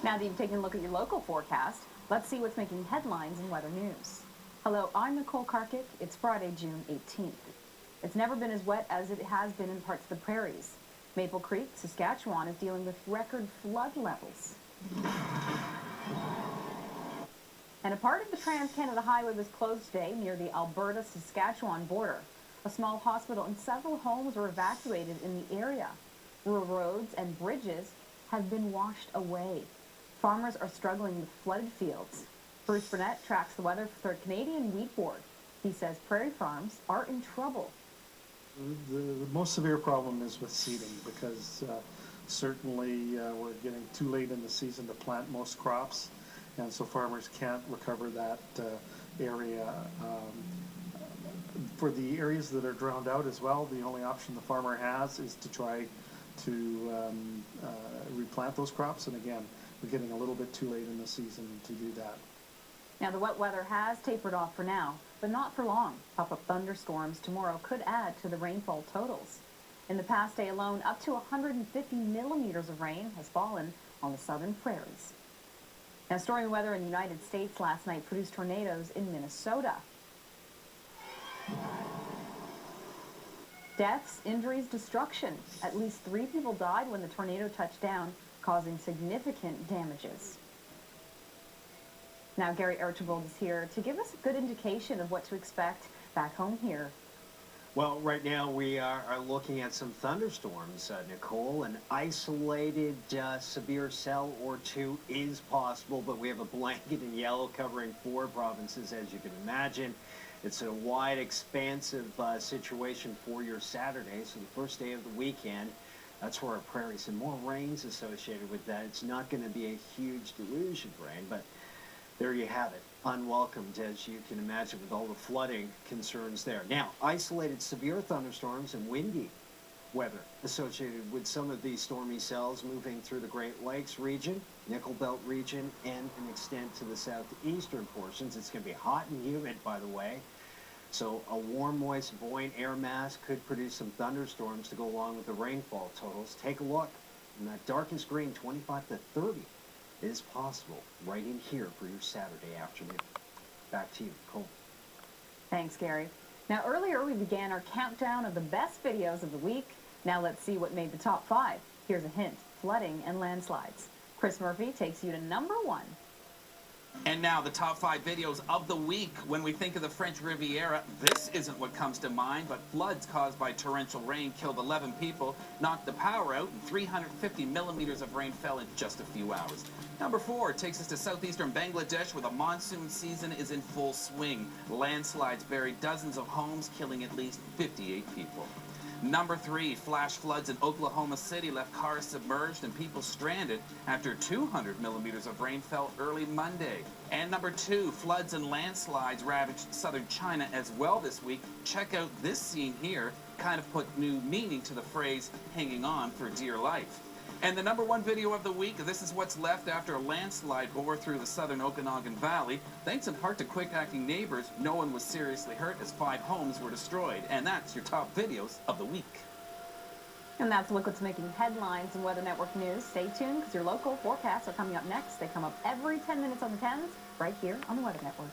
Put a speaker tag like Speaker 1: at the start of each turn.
Speaker 1: Now that you've taken a look at your local forecast, let's see what's making headlines in weather news. Hello, I'm Nicole Karkic. It's Friday, June 18th. It's never been as wet as it has been in parts of the prairies. Maple Creek, Saskatchewan is dealing with record flood levels. And a part of the Trans-Canada Highway was closed today near the Alberta-Saskatchewan border. A small hospital and several homes were evacuated in the area. Rural roads and bridges have been washed away. Farmers are struggling with flooded fields. Bruce Burnett tracks the weather for Third Canadian Wheat Board. He says prairie farms are in trouble.
Speaker 2: The most severe problem is with seeding because certainly we're getting too late in the season to plant most crops, and so farmers can't recover that area. For the areas that are drowned out as well, the only option the farmer has is to try to replant those crops, and again, we're getting a little bit too late in the season to do that.
Speaker 1: Now, the wet weather has tapered off for now, but not for long. Pop-up thunderstorms tomorrow could add to the rainfall totals. In the past day alone, up to 150 millimeters of rain has fallen on the southern prairies. Now, stormy weather in the United States last night produced tornadoes in Minnesota. Deaths, injuries, destruction. At least 3 people died when the tornado touched down, causing significant damages. Now, Gary Archibald is here to give us a good indication of what to expect back home here.
Speaker 3: Well, right now we are looking at some thunderstorms, Nicole. An isolated severe cell or two is possible, but we have a blanket in yellow covering 4 provinces, as you can imagine. It's a wide, expansive situation for your Saturday, so the first day of the weekend. That's where our prairies and more rains associated with that. It's not going to be a huge deluge of rain, but there you have it. Unwelcomed, as you can imagine, with all the flooding concerns there. Now, isolated severe thunderstorms and windy weather associated with some of these stormy cells moving through the Great Lakes region, Nickel Belt region, and an extent to the southeastern portions. It's going to be hot and humid, by the way. So a warm, moist, buoyant air mass could produce some thunderstorms to go along with the rainfall totals. Take a look. In that darkest green, 25 to 30 is possible right in here for your Saturday afternoon. Back to you, Cole.
Speaker 1: Thanks, Gary. Now, earlier we began our countdown of the best videos of the week. Now let's see what made the top 5. Here's a hint: flooding and landslides. Chris Murphy takes you to number 1.
Speaker 4: And now the top 5 videos of the week. When we think of the French Riviera, this isn't what comes to mind, but floods caused by torrential rain killed 11 people, knocked the power out, and 350 millimeters of rain fell in just a few hours. Number 4 takes us to southeastern Bangladesh, where the monsoon season is in full swing. Landslides buried dozens of homes, killing at least 58 people. Number 3, flash floods in Oklahoma City left cars submerged and people stranded after 200 millimeters of rain fell early Monday. And number 2, floods and landslides ravaged southern China as well this week. Check out this scene here, kind of put new meaning to the phrase hanging on for dear life. And the number 1 video of the week, this is what's left after a landslide bore through the southern Okanagan Valley. Thanks in part to quick-acting neighbors, no one was seriously hurt as 5 homes were destroyed. And that's your top videos of the week.
Speaker 1: And that's a look what's making headlines in Weather Network News. Stay tuned because your local forecasts are coming up next. They come up every 10 minutes on the 10s right here on the Weather Network.